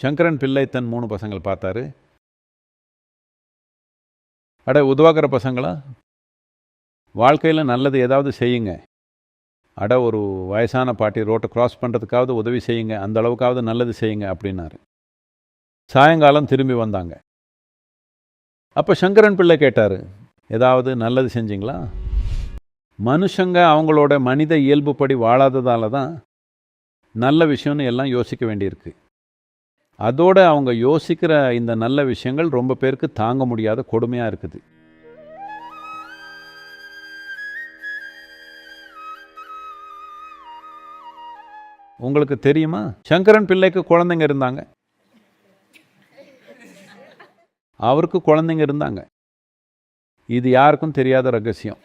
சங்கரன் பிள்ளை தன் 3 பசங்கள் பார்த்தாரு. அட உதவாக்கிற பசங்களா, வாழ்க்கையில் நல்லது ஏதாவது செய்யுங்க. அட ஒரு வயசான பாட்டி ரோட்டை கிராஸ் பண்ணுறதுக்காவது உதவி செய்யுங்க, அந்த அளவுக்காவது நல்லது செய்யுங்க அப்படின்னாரு. சாயங்காலம் திரும்பி வந்தாங்க. அப்போ சங்கரன் பிள்ளை கேட்டார், ஏதாவது நல்லது செஞ்சிங்களா? மனுஷங்க அவங்களோட மனித இயல்புப்படி வாழாததால தான் நல்ல விஷயம்னு எல்லாம் யோசிக்க வேண்டியிருக்கு. அதோட அவங்க யோசிக்கிற இந்த நல்ல விஷயங்கள் ரொம்ப பேருக்கு தாங்க முடியாத கொடுமையாக இருக்குது. உங்களுக்கு தெரியுமா, சங்கரன் பிள்ளைக்கு குழந்தைங்க இருந்தாங்க. அவருக்கு குழந்தைங்க இருந்தாங்க. இது யாருக்கும் தெரியாத ரகசியம்.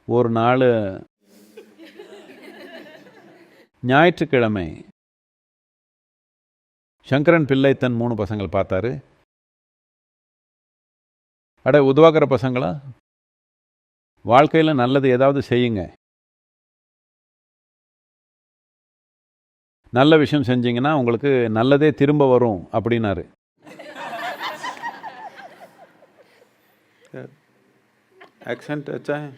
ஒரு நாள் ஞாயிற்றுக்கிழமை சங்கரன் பிள்ளை தன் 3 பசங்கள் பார்த்தாரு. அட உதவாக்கிற பசங்களா, வாழ்க்கையில் நல்லது ஏதாவது செய்யுங்க. நல்ல விஷயம் செஞ்சீங்கன்னா உங்களுக்கு நல்லதே திரும்ப வரும் அப்படின்னாரு. एक्सेंट अच्छा है.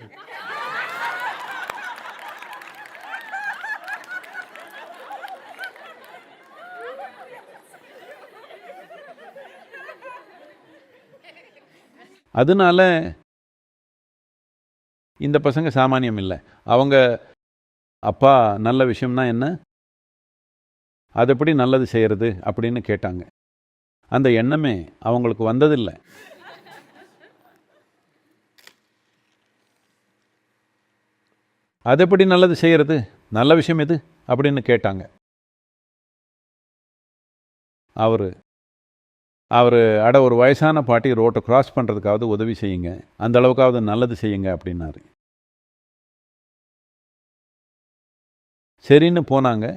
அதனால இந்த பசங்க சாமானியம் இல்லை. அவங்க அப்பா நல்ல விஷயம்னா என்ன, அது எப்படி நல்லது செய்கிறது அப்படின்னு கேட்டாங்க. அந்த எண்ணமே அவங்களுக்கு வந்ததில்லை. அது எப்படி நல்லது செய்கிறது, நல்ல விஷயம் எது அப்படின்னு கேட்டாங்க. அவர் அட ஒரு வயசான பாட்டி ரோட்டை கிராஸ் பண்ணுறதுக்காவது உதவி செய்யுங்க, அந்த அளவுக்காவது நல்லது செய்யுங்க அப்படின்னாரு. சரின்னு போனாங்க.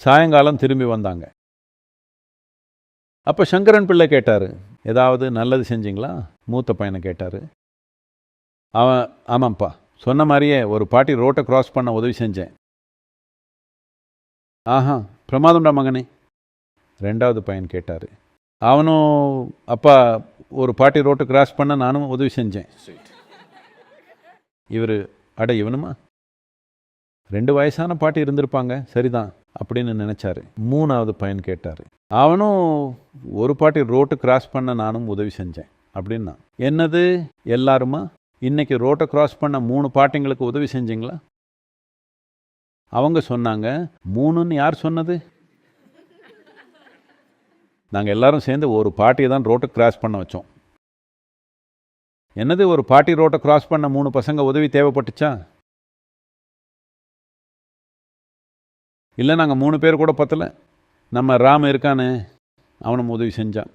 சாயங்காலம் திரும்பி வந்தாங்க. அப்போ சங்கரன் பிள்ளை கேட்டார், ஏதாவது நல்லது செஞ்சிங்களா? மூத்த பையனை கேட்டார். அவன், ஆமாம்ப்பா, சொன்ன மாதிரியே ஒரு பாட்டி ரோட்டை கிராஸ் பண்ண உதவி செஞ்சேன். ஆஹா, பிரமாதம்டா மகனே. ரெண்டாவது பையன் கேட்டார். அவனும், அப்பா ஒரு பாட்டி ரோட்டை கிராஸ் பண்ண நானும் உதவி செஞ்சேன். இவர், அட இவனுமா, 2 வயசான பாட்டி இருந்திருப்பாங்க, சரிதான் அப்படின்னு நினைச்சாரு. மூணாவது பையன் கேட்டார். அவனும் ஒரு பாட்டி ரோட்டு கிராஸ் பண்ண நானும் உதவி செஞ்சேன் அப்படின்னா. என்னது எல்லாருமா, இன்னைக்கு ரோட்டை கிராஸ் பண்ண 3 பாட்டிங்களுக்கு உதவி செஞ்சீங்களா? அவங்க சொன்னாங்க. 3ன்னு யார் சொன்னது? நாங்கள் எல்லாரும் சேர்ந்து ஒரு பாட்டியை தான் ரோட்டை கிராஸ் பண்ண வச்சோம். என்னது, ஒரு பாட்டி ரோட்டை கிராஸ் பண்ண 3 பசங்க உதவி தேவைப்பட்டுச்சா? இல்லை, நாங்கள் 3 பேர் கூட பத்தலை, நம்ம ராம் இருக்கானே அவனும் உதவி செஞ்சான்.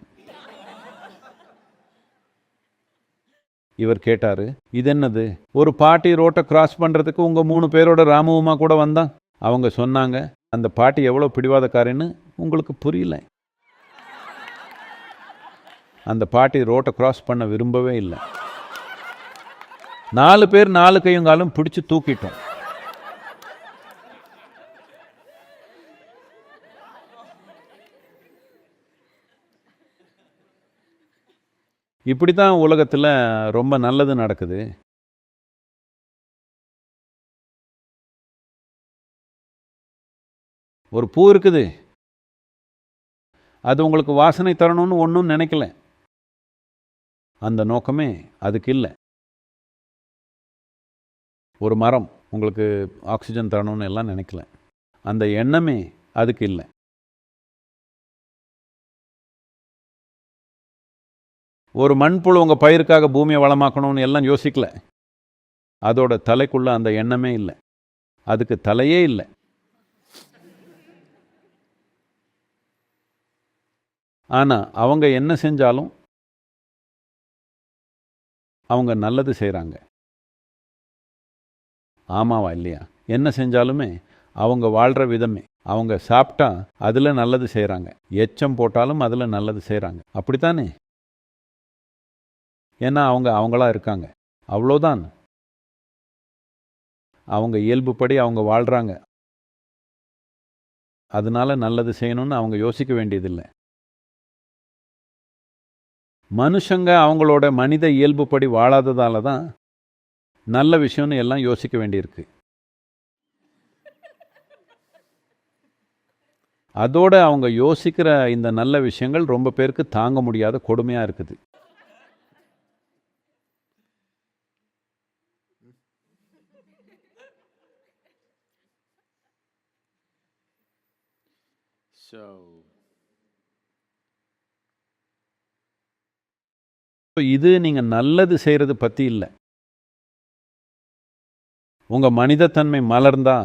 இவர் கேட்டார், இது என்னது, ஒரு பாட்டி ரோட்டை கிராஸ் பண்ணுறதுக்கு உங்கள் 3 பேரோட ராமுவுமா கூட வந்தான்? அவங்க சொன்னாங்க, அந்த பாட்டி எவ்வளோ பிடிவாதக்காரன்னு உங்களுக்கு புரியல. அந்த பாட்டி ரோட்டை கிராஸ் பண்ண விரும்பவே இல்லை. 4 பேர் 4 கையுங்காலும் பிடிச்சு தூக்கிட்டோம். இப்படி தான் உலகத்தில் ரொம்ப நல்லது நடக்குது. ஒரு பூ இருக்குது, அது உங்களுக்கு வாசனை தரணும்னு ஒன்றும் நினைக்கல, அந்த நோக்கமே அதுக்கு இல்லை. ஒரு மரம் உங்களுக்கு ஆக்சிஜன் தரணும்னு எல்லாம் நினைக்கல, அந்த எண்ணமே அதுக்கு இல்லை. ஒரு மண்புழு உங்கள் பயிருக்காக பூமியை வளமாக்கணும்னு எல்லாம் யோசிக்கல, அதோட தலைக்குள்ள அந்த எண்ணமே இல்லை, அதுக்கு தலையே இல்லை. ஆனால் அவங்க என்ன செஞ்சாலும் அவங்க நல்லது செய்கிறாங்க. ஆமாவா இல்லையா? என்ன செஞ்சாலுமே அவங்க வாழ்கிற விதமே, அவங்க சாப்பிட்டா அதில் நல்லது செய்கிறாங்க, எச்சம் போட்டாலும் அதில் நல்லது செய்கிறாங்க. அப்படித்தானே? ஏன்னா அவங்க அவங்களா இருக்காங்க, அவ்வளோதான். அவங்க இயல்புப்படி அவங்க வாழ்கிறாங்க, அதனால நல்லது செய்யணும்னு அவங்க யோசிக்க வேண்டியதில்லை. மனுஷங்க அவங்களோட மனித இயல்புப்படி வாழாததால தான் நல்ல விஷயம்னு எல்லாம் யோசிக்க வேண்டியிருக்கு. அதோட அவங்க யோசிக்கிற இந்த நல்ல விஷயங்கள் ரொம்ப பேருக்கு தாங்க முடியாத கொடுமையாக இருக்குது. இது நீங்க நல்லது செய்யறது பத்தி இல்லை. உங்க மனிதத்தன்மை மலர்ந்தா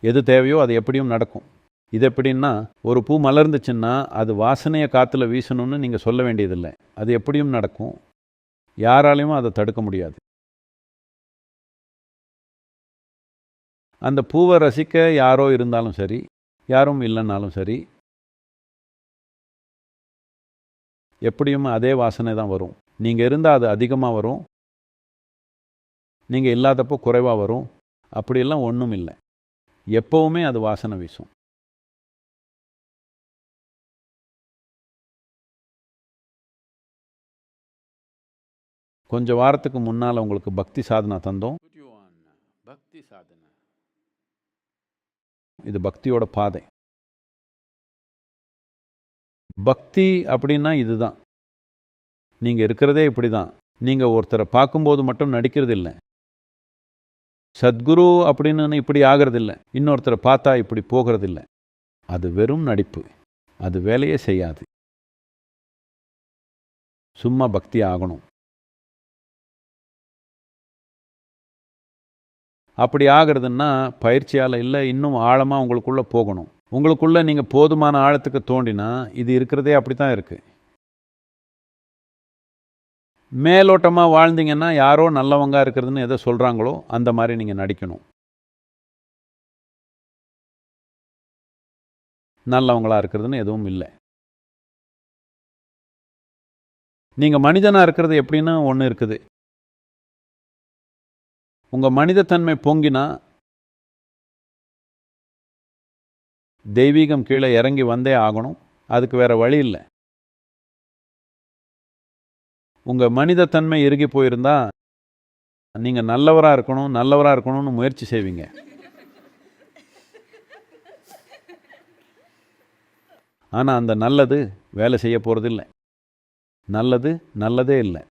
எது தேவையோ அது எப்படியும் நடக்கும். இது எப்படின்னா, ஒரு பூ மலர்ந்துச்சுன்னா அது வாசனையை காற்றுல வீசணும்னு நீங்கள் சொல்ல வேண்டியதில்லை, அது எப்படியும் நடக்கும். யாராலையும் அதை தடுக்க முடியாது. அந்த பூவை ரசிக்க யாரோ இருந்தாலும் சரி, யாரும் இல்லைன்னாலும் சரி, எப்படியும் அதே வாசனை தான் வரும். நீங்கள் இருந்தால் அது அதிகமாக வரும், நீங்கள் இல்லாதப்போ குறைவாக வரும். அப்படியெல்லாம் ஒன்றும் இல்லை, எப்போவுமே அது வாசனை வீசும். கொஞ்ச வாரத்துக்கு முன்னால் உங்களுக்கு பக்தி சாதனா தந்தோம். இது பக்தியோட பாதை. பக்தி அப்படின்னா இதுதான். நீங்கள் இருக்கிறதே இப்படி தான். நீங்கள் ஒருத்தரை பார்க்கும்போது மட்டும் நடிக்கிறது இல்லை. சத்குரு அப்படின்னு இப்படி ஆகிறதில்லை, இன்னொருத்தரை பார்த்தா இப்படி போகிறதில்லை. அது வெறும் நடிப்பு, அது வேலையே செய்யாது. சும்மா பக்தி ஆகணும். அப்படி ஆகிறதுன்னா பயிற்சியால் இல்லை, இன்னும் ஆழமாக உங்களுக்குள்ளே போகணும். உங்களுக்குள்ளே நீங்கள் போதுமான ஆழத்துக்கு தோண்டினா இது இருக்கிறதே அப்படி தான் இருக்குது. மேலோட்டமாக வாழ்ந்தீங்கன்னா யாரோ நல்லவங்க இருக்கிறதுன்னு எதை சொல்கிறாங்களோ அந்த மாதிரி நீங்கள் நடிக்கணும். நல்லவங்களா இருக்கிறதுன்னு எதுவும் இல்லை. நீங்கள் மனிதனாக இருக்கிறது எப்படின்னு ஒன்று இருக்குது. உங்கள் மனிதத்தன்மை பொங்கினா தெய்வீகம் கீழே இறங்கி வந்தே ஆகணும், அதுக்கு வேற வழி இல்லை. உங்கள் மனிதத்தன்மை இறுகி போயிருந்தா நீங்கள் நல்லவராக இருக்கணும் நல்லவராக இருக்கணும்னு முயற்சி செய்வீங்க. ஆனால் அந்த நல்லது வேலை செய்ய போகிறதில்லை. நல்லது நல்லதே இல்லை.